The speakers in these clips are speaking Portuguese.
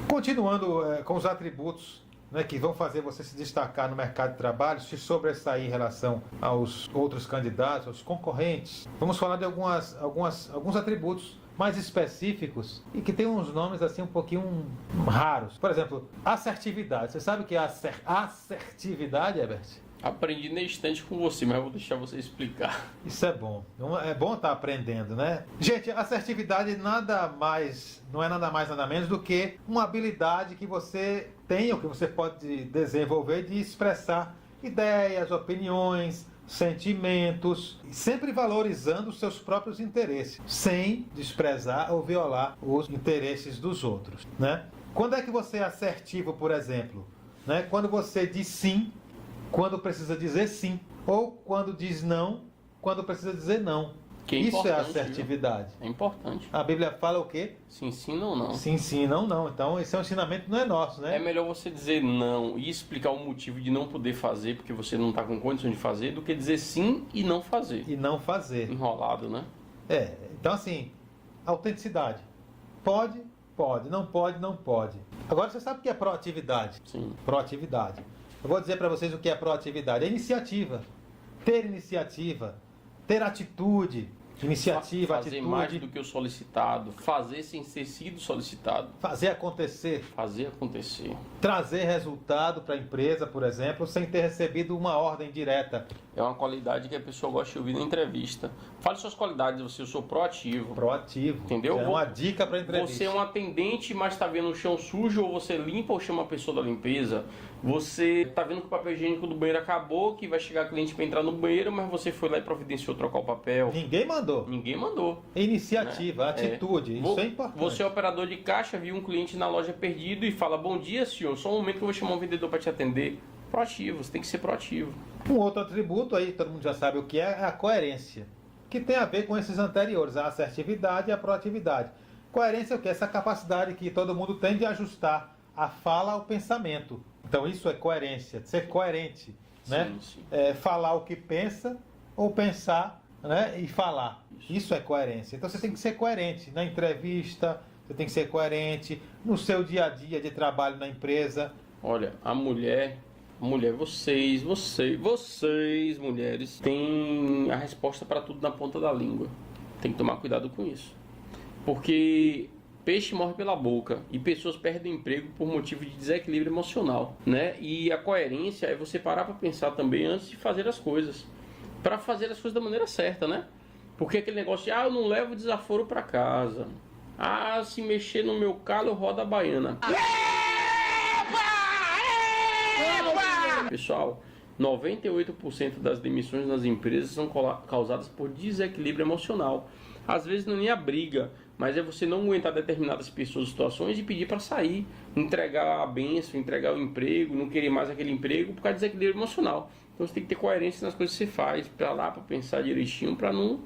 Continuando com os atributos, né, que vão fazer você se destacar no mercado de trabalho, se sobressair em relação aos outros candidatos, aos concorrentes. Vamos falar de alguns atributos mais específicos e que tem uns nomes assim um pouquinho raros. Por exemplo, assertividade. Você sabe o que é assertividade, Herbert? Aprendi na estante com você, mas eu vou deixar você explicar. Isso é bom. É bom estar aprendendo, né? Gente, assertividade não é nada mais nada menos do que uma habilidade que você tem ou que você pode desenvolver de expressar ideias, opiniões, sentimentos, sempre valorizando os seus próprios interesses, sem desprezar ou violar os interesses dos outros, né? Quando é que você é assertivo, por exemplo? Né? Quando você diz sim, quando precisa dizer sim, ou quando diz não, quando precisa dizer não. Isso é assertividade. Viu? É importante. A Bíblia fala o quê? Sim, sim, não, não. Sim, sim, não, não. Então, esse é um ensinamento, não é nosso, né? É melhor você dizer não e explicar o motivo de não poder fazer, porque você não está com condição de fazer, do que dizer sim e não fazer. E não fazer. Enrolado, né? Então assim, autenticidade. Pode, pode. Não pode, não pode. Agora você sabe o que é proatividade? Sim. Proatividade. Eu vou dizer para vocês o que é proatividade. É iniciativa. Ter iniciativa. Ter atitude. Iniciativa, fazer atitude. mais do que o solicitado. Fazer sem ter sido solicitado. Fazer acontecer. Fazer acontecer. Trazer resultado para a empresa, por exemplo, sem ter recebido uma ordem direta. É uma qualidade que a pessoa gosta de ouvir na entrevista. Fale suas qualidades, eu sou proativo. Proativo. Entendeu? É uma dica para entrevista. Você é um atendente, mas está vendo o chão sujo, ou você limpa ou chama a pessoa da limpeza. Você está vendo que o papel higiênico do banheiro acabou, que vai chegar cliente para entrar no banheiro, mas você foi lá e providenciou trocar o papel. Ninguém mandou. Ninguém mandou. Iniciativa, né? Atitude, isso é importante. Você é operador de caixa, viu um cliente na loja perdido e fala: bom dia, senhor, só um momento que eu vou chamar um vendedor para te atender. Proativo, você tem que ser proativo. Um outro atributo aí, todo mundo já sabe o que é a coerência, que tem a ver com esses anteriores, a assertividade e a proatividade. Coerência é o que? Essa capacidade que todo mundo tem de ajustar a fala ao pensamento. Então isso é coerência, ser coerente, né? Sim. Falar o que pensa ou pensar, né? E falar. Isso é coerência. Então você tem que ser coerente na entrevista, você tem que ser coerente no seu dia a dia de trabalho na empresa. Olha, a mulher, vocês, mulheres, têm a resposta para tudo na ponta da língua. Tem que tomar cuidado com isso. Porque peixe morre pela boca e pessoas perdem emprego por motivo de desequilíbrio emocional, né? E a coerência é você parar para pensar também antes de fazer as coisas. Para fazer as coisas da maneira certa, né? Porque aquele negócio de, eu não levo desaforo para casa. Se mexer no meu calo, eu rodo a baiana. Pessoal, 98% das demissões nas empresas são causadas por desequilíbrio emocional. Às vezes não é nem a briga, mas é você não aguentar determinadas pessoas, situações e pedir para sair, entregar a bênção, entregar o emprego, não querer mais aquele emprego por causa de desequilíbrio emocional. Então você tem que ter coerência nas coisas que você faz, para pensar direitinho, para não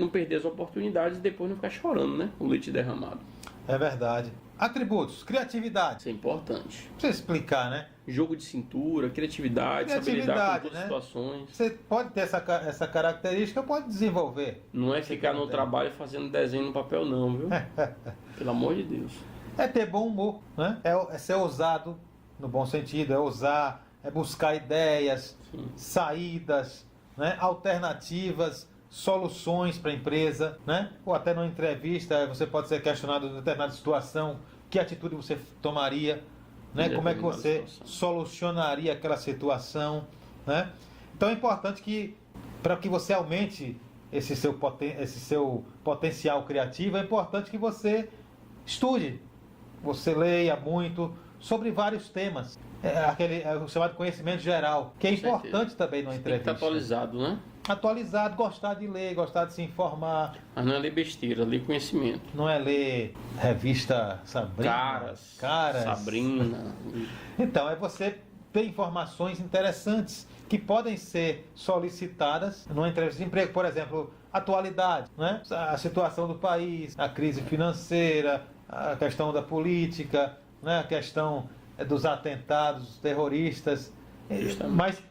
perder as oportunidades e depois não ficar chorando, né? O leite derramado. É verdade. Atributos, criatividade. Isso é importante. Precisa explicar, né? Jogo de cintura, criatividade, saber lidar com todas as situações. Você pode ter essa característica, pode desenvolver. Não é ficar no trabalho fazendo desenho no papel não, viu? Pelo amor de Deus. É ter bom humor, né? É ser ousado, no bom sentido, é ousar, é buscar ideias, sim, saídas, né? Alternativas, soluções para a empresa, né? Ou até numa entrevista você pode ser questionado em determinada situação, que atitude você tomaria, né? Como é que você solucionaria aquela situação, né? Então é importante que, para que você aumente esse seu potencial criativo, é importante que você estude, você leia muito sobre vários temas. O chamado conhecimento geral, que é importante também numa entrevista. Tem que estar atualizado, né? Atualizado, gostar de ler, gostar de se informar. Mas não é ler besteira, ler conhecimento. Não é ler revista Sabrina. Caras. Sabrina. Então, é você ter informações interessantes que podem ser solicitadas numa entrevista de emprego. Por exemplo, atualidade, né? A situação do país, a crise financeira, a questão da política, né? A questão dos atentados terroristas. Justamente. Mas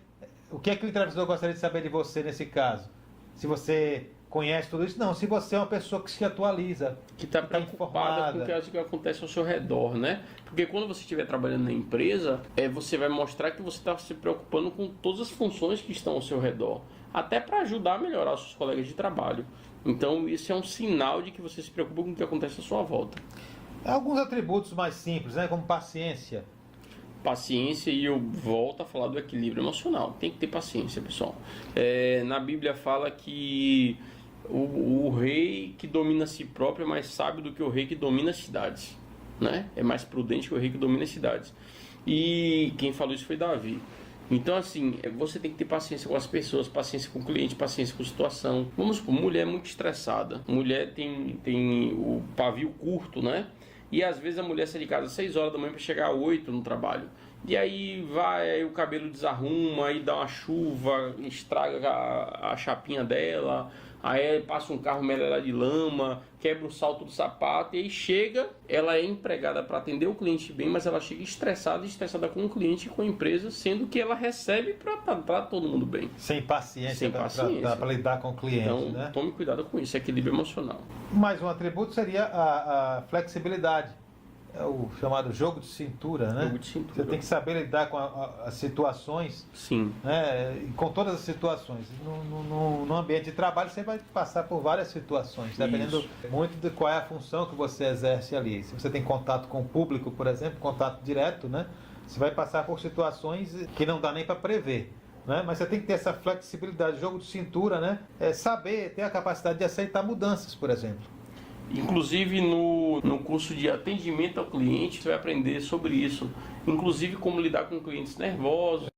o que é que o entrevistador gostaria de saber de você nesse caso? Se você conhece tudo isso. Não, se você é uma pessoa que se atualiza, Que está preocupada com o que acontece ao seu redor, né? Porque quando você estiver trabalhando na empresa, você vai mostrar que você está se preocupando com todas as funções que estão ao seu redor, até para ajudar a melhorar os seus colegas de trabalho. Então, isso é um sinal de que você se preocupa com o que acontece à sua volta. Alguns atributos mais simples, né? Como paciência. Paciência, e eu volto a falar do equilíbrio emocional. Tem que ter paciência, pessoal. Na Bíblia fala que o rei que domina a si próprio é mais sábio do que o rei que domina as cidades, né? É mais prudente que o rei que domina as cidades. E quem falou isso foi Davi. Então, assim, você tem que ter paciência com as pessoas, paciência com o cliente, paciência com a situação. Vamos supor, mulher muito estressada. Mulher tem o pavio curto, né? E às vezes a mulher sai de casa às 6 horas da manhã para chegar às 8 no trabalho. E aí aí o cabelo desarruma, aí dá uma chuva, estraga a chapinha dela, aí passa um carro melhorado de lama, quebra o salto do sapato, e aí chega, ela é empregada para atender o cliente bem, mas ela chega estressada com o cliente e com a empresa, sendo que ela recebe para tratar todo mundo bem. Sem paciência para lidar com o cliente. Então, né? Tome cuidado com isso, equilíbrio emocional. Mais um atributo seria a flexibilidade. É o chamado jogo de cintura, né? Jogo de cintura. Você tem que saber lidar com as situações. Sim. Né? E com todas as situações. No ambiente de trabalho você vai passar por várias situações, dependendo muito de qual é a função que você exerce ali. Se você tem contato com o público, por exemplo, contato direto, né? Você vai passar por situações que não dá nem para prever. Né? Mas você tem que ter essa flexibilidade, jogo de cintura, né? Saber, ter a capacidade de aceitar mudanças, por exemplo. Inclusive no curso de atendimento ao cliente, você vai aprender sobre isso. Inclusive como lidar com clientes nervosos.